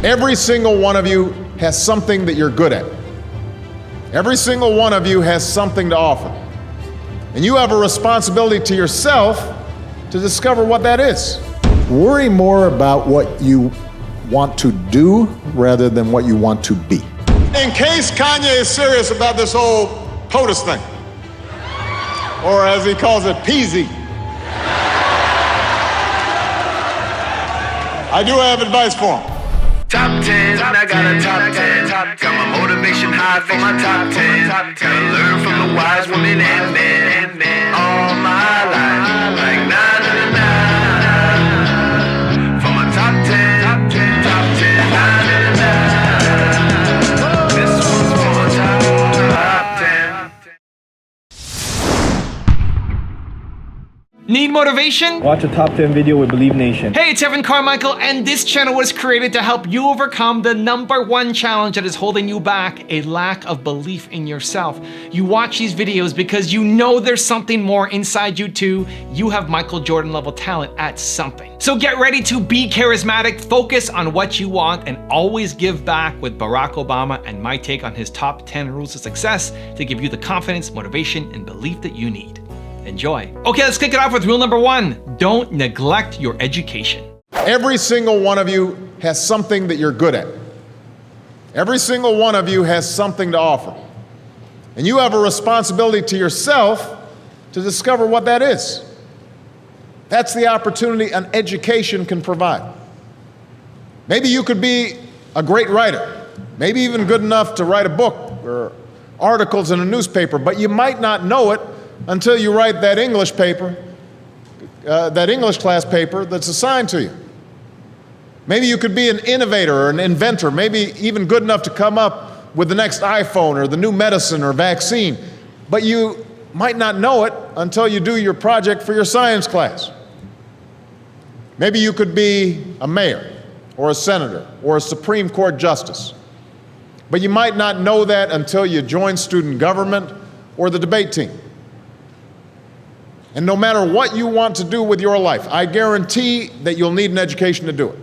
Every single one of you has something that you're good at. Every single one of you has something to offer. And you have a responsibility to yourself to discover what that is. Worry more about what you want to do rather than what you want to be. In case Kanye is serious about this whole POTUS thing, or as he calls it, PZ, I do have advice for him. Top 10, I got a top 10. Got my motivation high for my top 10. Gotta learn from the wise women and men. All my life, like 9 and 9. For my top 10, top 10, 9 and 9. This one's for my top 10. Need motivation? Watch a top 10 video with Believe Nation. Hey, it's Evan Carmichael, and this channel was created to help you overcome the #1 challenge that is holding you back, a lack of belief in yourself. You watch these videos because you know there's something more inside you too. You have Michael Jordan level talent at something. So get ready to be charismatic, focus on what you want, and always give back with Barack Obama and my take on his top 10 rules of success to give you the confidence, motivation, and belief that you need. Enjoy. Okay, let's kick it off with rule number 1. Don't neglect your education. Every single one of you has something that you're good at. Every single one of you has something to offer. And you have a responsibility to yourself to discover what that is. That's the opportunity an education can provide. Maybe you could be a great writer, maybe even good enough to write a book or articles in a newspaper, but you might not know it until you write that English paper, that English class paper that's assigned to you. Maybe you could be an innovator or an inventor, maybe even good enough to come up with the next iPhone or the new medicine or vaccine, but you might not know it until you do your project for your science class. Maybe you could be a mayor or a senator or a Supreme Court justice, but you might not know that until you join student government or the debate team. And no matter what you want to do with your life, I guarantee that you'll need an education to do it.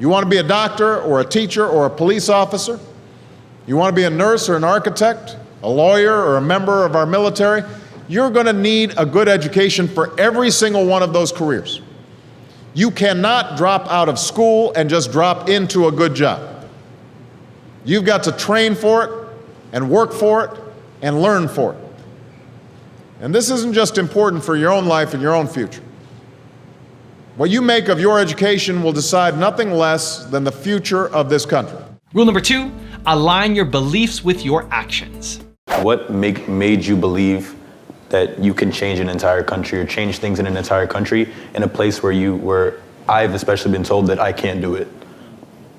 You want to be a doctor or a teacher or a police officer? You want to be a nurse or an architect, a lawyer or a member of our military? You're going to need a good education for every single one of those careers. You cannot drop out of school and just drop into a good job. You've got to train for it and work for it and learn for it. And this isn't just important for your own life and your own future. What you make of your education will decide nothing less than the future of this country. Rule number 2, align your beliefs with your actions. What made you believe that you can change an entire country or change things in an entire country in a place where I've especially been told that I can't do it?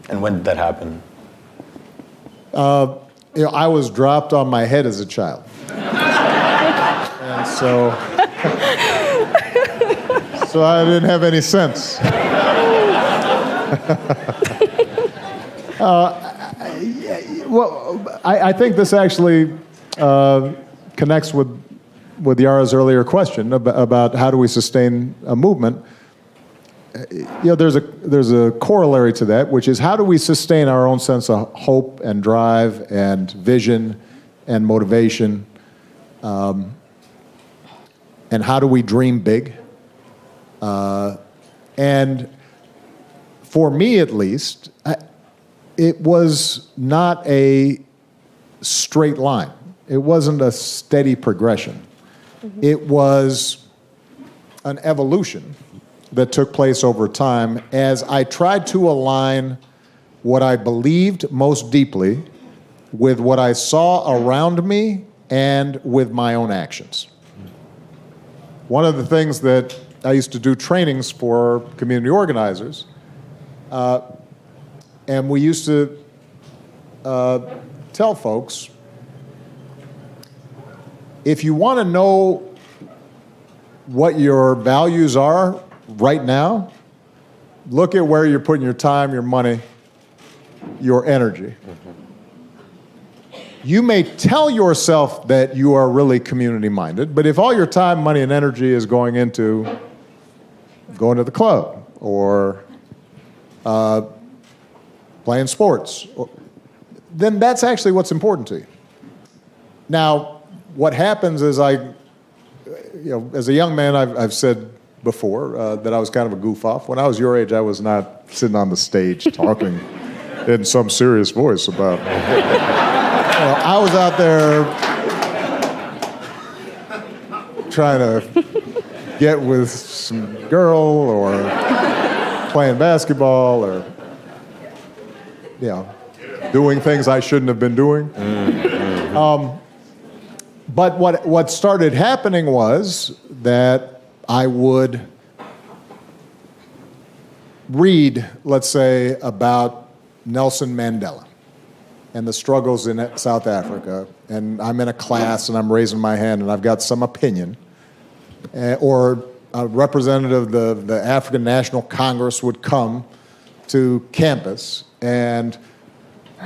And when did that happen? I was dropped on my head as a child. And so I didn't have any sense. I think this actually connects with Yara's earlier question about how do we sustain a movement. There's a corollary to that, which is how do we sustain our own sense of hope and drive and vision and motivation, and how do we dream big? And for me, at least, it was not a straight line. It wasn't a steady progression. Mm-hmm. It was an evolution that took place over time as I tried to align what I believed most deeply with what I saw around me and with my own actions. One of the things that I used to do trainings for community organizers, and we used to tell folks, if you want to know what your values are right now, look at where you're putting your time, your money, your energy. You may tell yourself that you are really community-minded, but if all your time, money, and energy is going into going to the club or playing sports, then that's actually what's important to you. Now, what happens is as a young man, I've said before that I was kind of a goof off. When I was your age, I was not sitting on the stage talking in some serious voice about. I was out there trying to get with some girl or playing basketball or, doing things I shouldn't have been doing. But what started happening was that I would read, let's say, about Nelson Mandela and the struggles in South Africa, and I'm in a class and I'm raising my hand and I've got some opinion, or a representative of the African National Congress would come to campus, and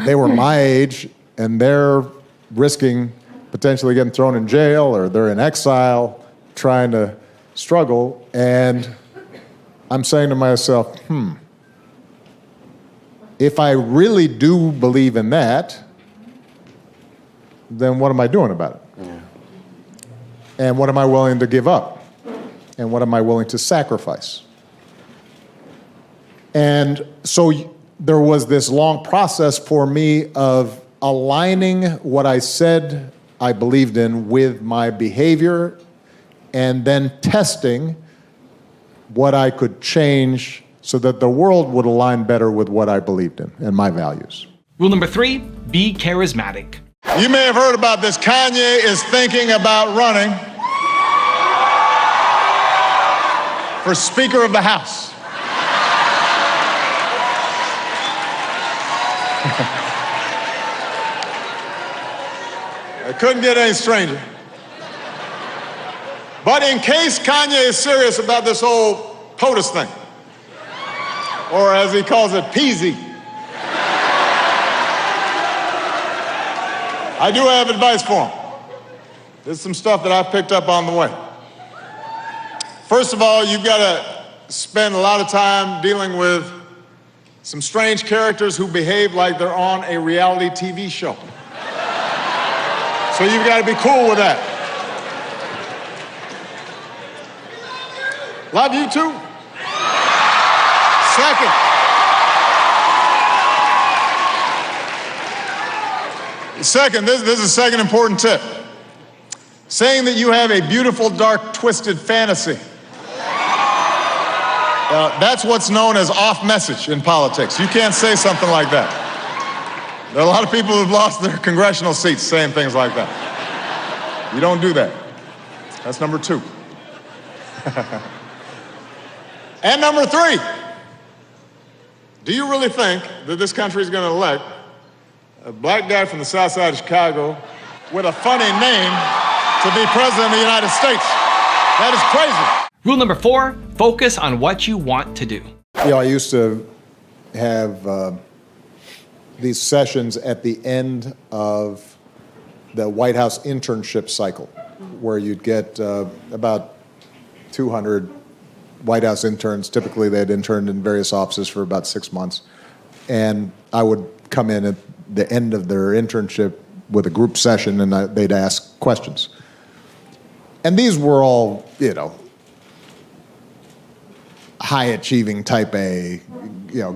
they were my age, and they're risking potentially getting thrown in jail, or they're in exile trying to struggle, and I'm saying to myself, if I really do believe in that, then what am I doing about it? Yeah. And what am I willing to give up? And what am I willing to sacrifice? And so there was this long process for me of aligning what I said I believed in with my behavior, and then testing what I could change so that the world would align better with what I believed in and my values. Rule number 3, be charismatic. You may have heard about this. Kanye is thinking about running for Speaker of the House. It couldn't get any stranger. But in case Kanye is serious about this whole POTUS thing, or as he calls it, PZ, I do have advice for him. There's some stuff that I picked up on the way. First of all, you've got to spend a lot of time dealing with some strange characters who behave like they're on a reality TV show. So you've got to be cool with that. Love you too. Second, this is a second important tip. Saying that you have a beautiful, dark, twisted fantasy. That's what's known as off message in politics. You can't say something like that. There are a lot of people who've lost their congressional seats saying things like that. You don't do that. That's number 2. And number 3, do you really think that this country is going to elect a black guy from the south side of Chicago with a funny name to be president of the United States? That is crazy. Rule number 4, focus on what you want to do. I used to have these sessions at the end of the White House internship cycle, where you'd get about 200 White House interns. Typically, they'd interned in various offices for about 6 months. And I would come in at the end of their internship with a group session, and they'd ask questions. And these were all, high-achieving type A,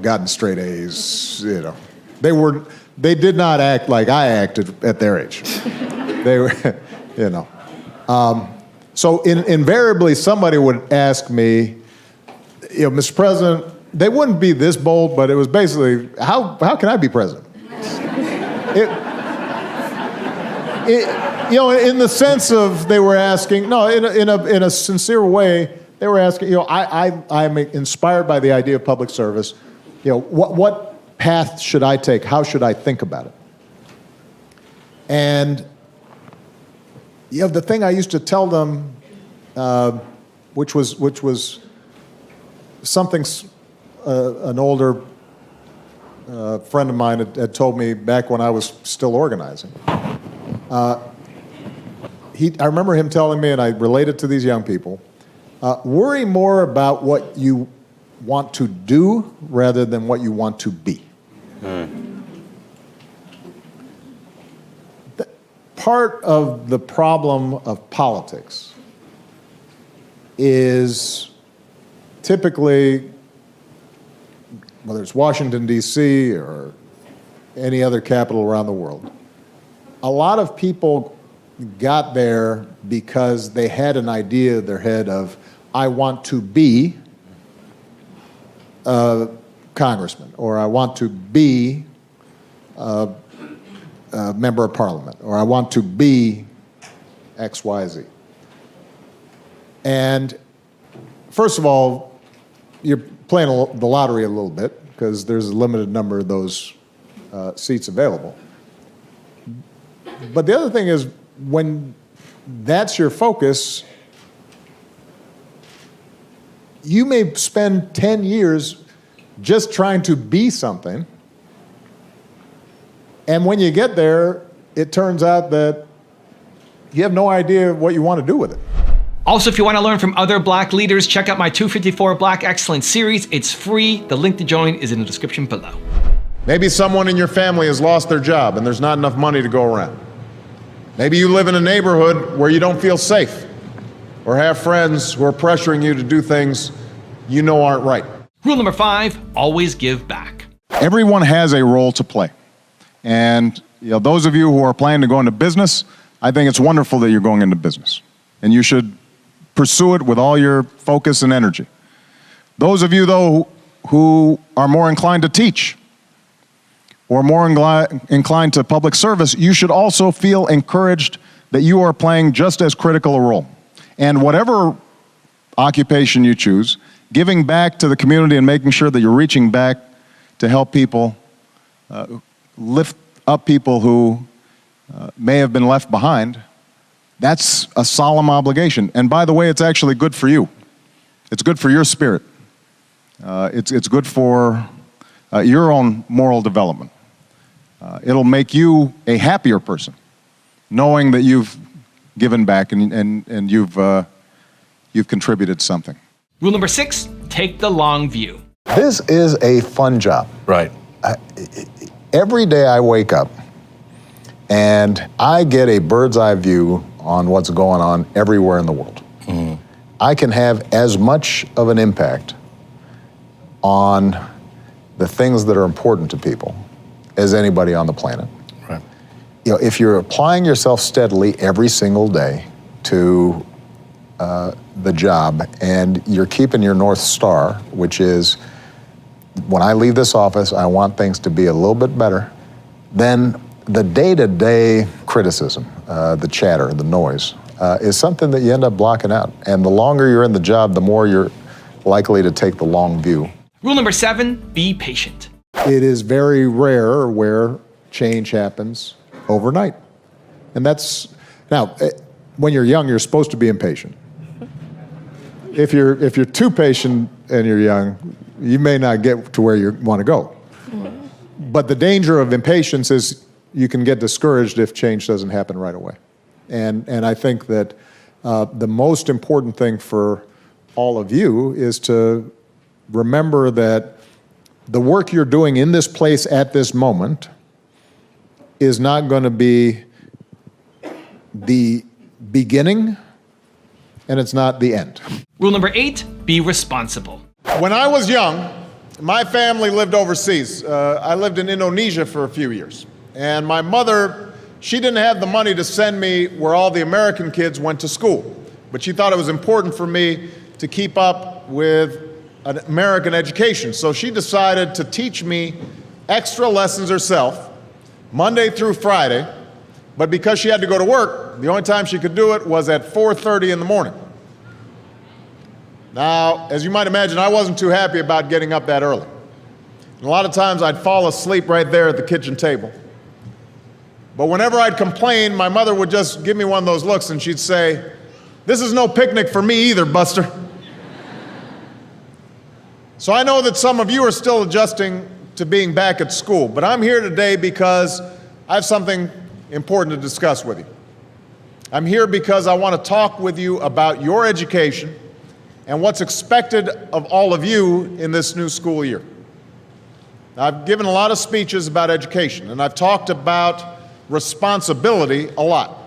gotten straight A's, They did not act like I acted at their age. They were, So invariably, somebody would ask me, Mr. President, they wouldn't be this bold, but it was basically, how can I be president? In the sense of they were asking, no, in a sincere way, they were asking, I'm inspired by the idea of public service. What path should I take? How should I think about it? And the thing I used to tell them, which was something an older friend of mine had told me back when I was still organizing. I remember him telling me, and I related to these young people, worry more about what you want to do rather than what you want to be. Part of the problem of politics is typically, whether it's Washington, D.C., or any other capital around the world, a lot of people got there because they had an idea in their head of, I want to be a congressman, or I want to be a member of parliament, or I want to be X, Y, Z. And first of all, you're playing the lottery a little bit because there's a limited number of those seats available. But the other thing is, when that's your focus, you may spend 10 years just trying to be something, and when you get there, it turns out that you have no idea what you want to do with it. Also, if you want to learn from other Black leaders, check out my 254 Black Excellence series. It's free. The link to join is in the description below. Maybe someone in your family has lost their job and there's not enough money to go around. Maybe you live in a neighborhood where you don't feel safe, or have friends who are pressuring you to do things you know aren't right. Rule number 5, always give back. Everyone has a role to play. And those of you who are planning to go into business, I think it's wonderful that you're going into business. And you should pursue it with all your focus and energy. Those of you, though, who are more inclined to teach, or more inclined to public service, you should also feel encouraged that you are playing just as critical a role. And whatever occupation you choose, giving back to the community and making sure that you're reaching back to help people, lift up people who may have been left behind, that's a solemn obligation. And by the way, it's actually good for you. It's good for your spirit. It's good for your own moral development. It'll make you a happier person, knowing that you've given back and you've contributed something. Rule number 6, take the long view. This is a fun job. Right. Every day I wake up and I get a bird's eye view on what's going on everywhere in the world. Mm-hmm. I can have as much of an impact on the things that are important to people as anybody on the planet. Right. If you're applying yourself steadily every single day to the job, and you're keeping your North Star, which is, when I leave this office, I want things to be a little bit better, then the day-to-day criticism, the chatter, the noise, is something that you end up blocking out. And the longer you're in the job, the more you're likely to take the long view. Rule number 7, be patient. It is very rare where change happens overnight. And that's, now, when you're young, you're supposed to be impatient. If you're too patient and you're young, you may not get to where you want to go. But the danger of impatience is you can get discouraged if change doesn't happen right away. And I think that the most important thing for all of you is to remember that the work you're doing in this place at this moment is not going to be the beginning, and it's not the end. Rule number 8, be responsible. When I was young, my family lived overseas. I lived in Indonesia for a few years. And my mother, she didn't have the money to send me where all the American kids went to school. But she thought it was important for me to keep up with an American education. So she decided to teach me extra lessons herself, Monday through Friday. But because she had to go to work, the only time she could do it was at 4:30 in the morning. Now, as you might imagine, I wasn't too happy about getting up that early. And a lot of times I'd fall asleep right there at the kitchen table. But whenever I'd complain, my mother would just give me one of those looks and she'd say, "This is no picnic for me either, Buster." So I know that some of you are still adjusting to being back at school, but I'm here today because I have something important to discuss with you. I'm here because I want to talk with you about your education and what's expected of all of you in this new school year. I've given a lot of speeches about education, and I've talked about responsibility a lot.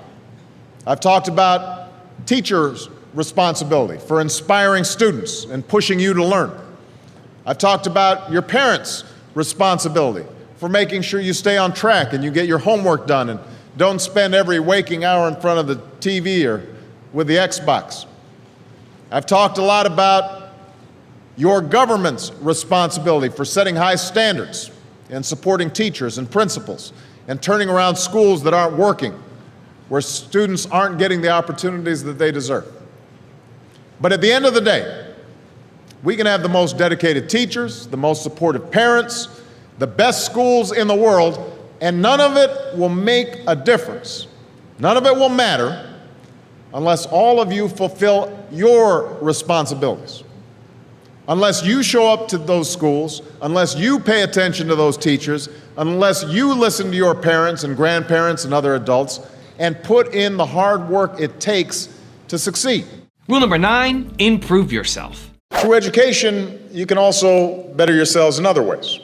I've talked about teachers' responsibility for inspiring students and pushing you to learn. I've talked about your parents' responsibility for making sure you stay on track and you get your homework done and don't spend every waking hour in front of the TV or with the Xbox. I've talked a lot about your government's responsibility for setting high standards and supporting teachers and principals and turning around schools that aren't working, where students aren't getting the opportunities that they deserve. But at the end of the day, we can have the most dedicated teachers, the most supportive parents, the best schools in the world, and none of it will make a difference. None of it will matter unless all of you fulfill your responsibilities. Unless you show up to those schools, unless you pay attention to those teachers, unless you listen to your parents and grandparents and other adults, and put in the hard work it takes to succeed. Rule number 9, improve yourself. Through education, you can also better yourselves in other ways.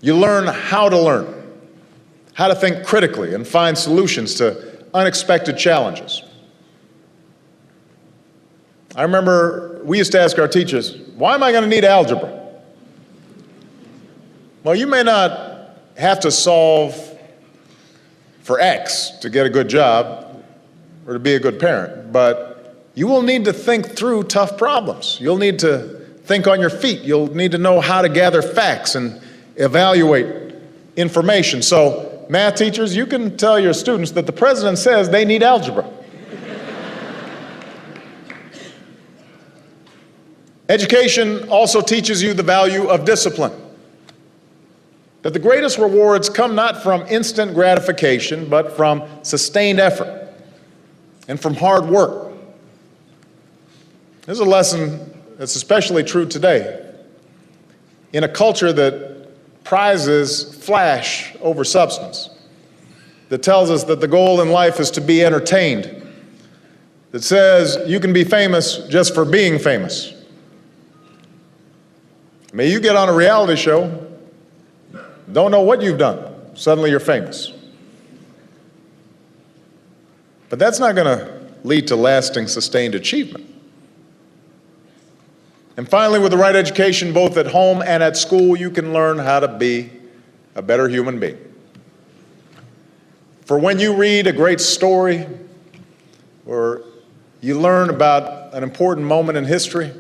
You learn how to think critically and find solutions to unexpected challenges. I remember we used to ask our teachers, why am I going to need algebra? Well, you may not have to solve for X to get a good job or to be a good parent, but you will need to think through tough problems. You'll need to think on your feet. You'll need to know how to gather facts and evaluate information. So, math teachers, you can tell your students that the president says they need algebra. Education also teaches you the value of discipline. That the greatest rewards come not from instant gratification, but from sustained effort and from hard work. This is a lesson that's especially true today in a culture that prizes flash over substance, that tells us that the goal in life is to be entertained, that says you can be famous just for being famous. May you get on a reality show, don't know what you've done, suddenly you're famous. But that's not going to lead to lasting, sustained achievement. And finally, with the right education, both at home and at school, you can learn how to be a better human being. For when you read a great story or you learn about an important moment in history,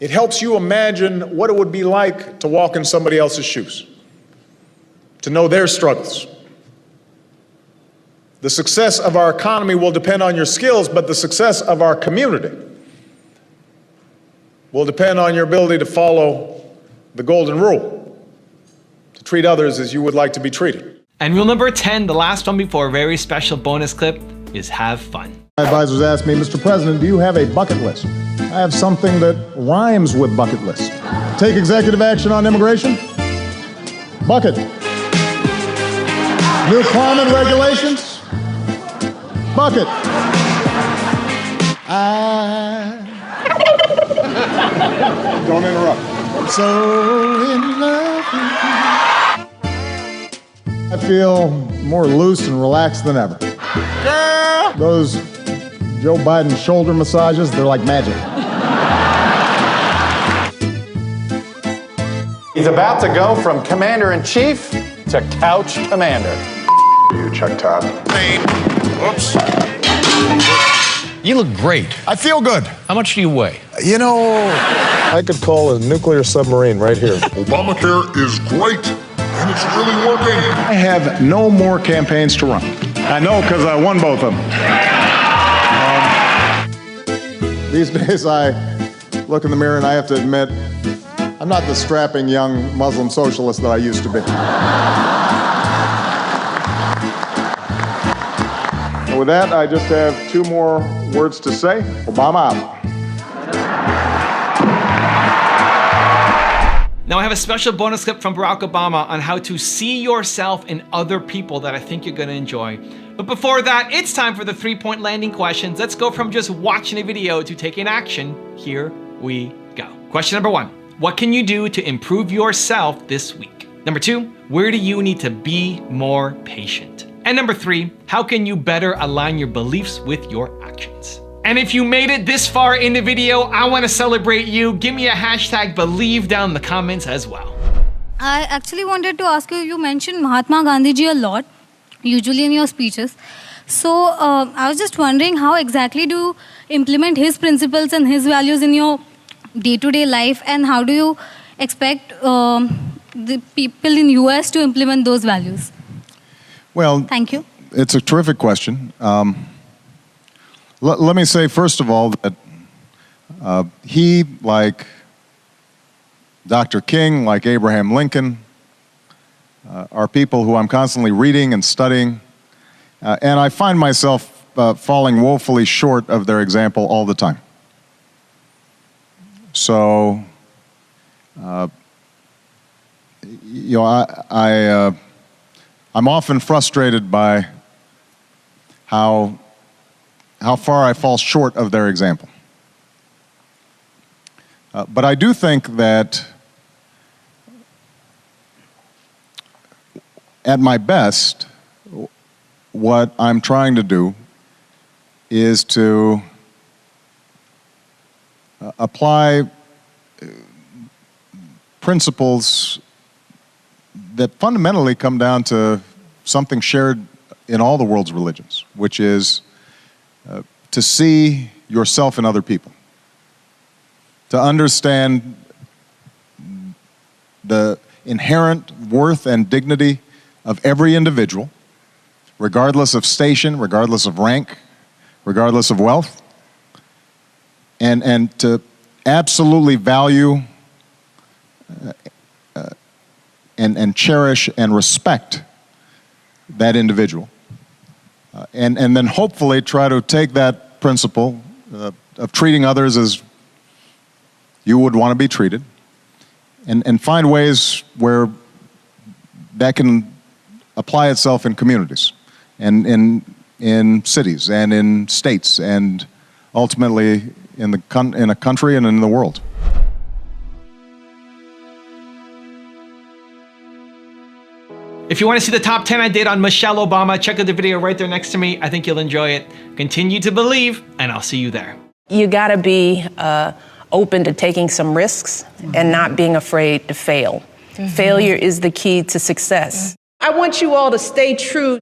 it helps you imagine what it would be like to walk in somebody else's shoes, to know their struggles. The success of our economy will depend on your skills, but the success of our community will depend on your ability to follow the golden rule, to treat others as you would like to be treated. And rule number 10, the last one before a very special bonus clip, is have fun. My advisors asked me, Mr. President, do you have a bucket list? I have something that rhymes with bucket list. Take executive action on immigration? Bucket. New climate regulations? Bucket. Don't interrupt. I'm so in love with you. I feel more loose and relaxed than ever. Those Joe Biden shoulder massages, they're like magic. He's about to go from commander-in-chief to couch commander. You, Chuck Todd. Oops. You look great. I feel good. How much do you weigh? You know, I could call a nuclear submarine right here. Obamacare is great, and it's really working. I have no more campaigns to run. I know because I won both of them. These days I look in the mirror and I have to admit, I'm not the strapping young Muslim socialist that I used to be. And with that, I just have two more words to say. Obama out. Now I have a special bonus clip from Barack Obama on how to see yourself in other people that I think you're going to enjoy. But before that, it's time for the 3-point landing questions. Let's go from just watching a video to taking action. Here we go. Question number 1. what can you do to improve yourself this week? Number 2, where do you need to be more patient? And number 3, how can you better align your beliefs with your actions? And if you made it this far in the video, I want to celebrate you. Give me a hashtag believe down in the comments as well. I actually wanted to ask you, you mentioned Mahatma Gandhi ji a lot, usually in your speeches. So I was just wondering, how exactly do you implement his principles and his values in your day-to-day life, and how do you expect the people in US to implement those values? Well, thank you. It's a terrific question. Let me say, first of all, that he, like Dr. King, like Abraham Lincoln, are people who I'm constantly reading and studying, and I find myself falling woefully short of their example all the time. So, I'm often frustrated by how far I fall short of their example. But I do think that at my best, what I'm trying to do is to apply principles that fundamentally come down to something shared in all the world's religions, which is to see yourself in other people, to understand the inherent worth and dignity of every individual, regardless of station, regardless of rank, regardless of wealth, and to absolutely value and cherish and respect that individual. And then hopefully try to take that principle of treating others as you would want to be treated, and find ways where that can apply itself in communities, and in cities, and in states, and ultimately in a country and in the world. If you want to see the top 10 I did on Michelle Obama, check out the video right there next to me. I think you'll enjoy it. Continue to believe, and I'll see you there. You got to be open to taking some risks and not being afraid to fail. Failure is the key to success. I want you all to stay true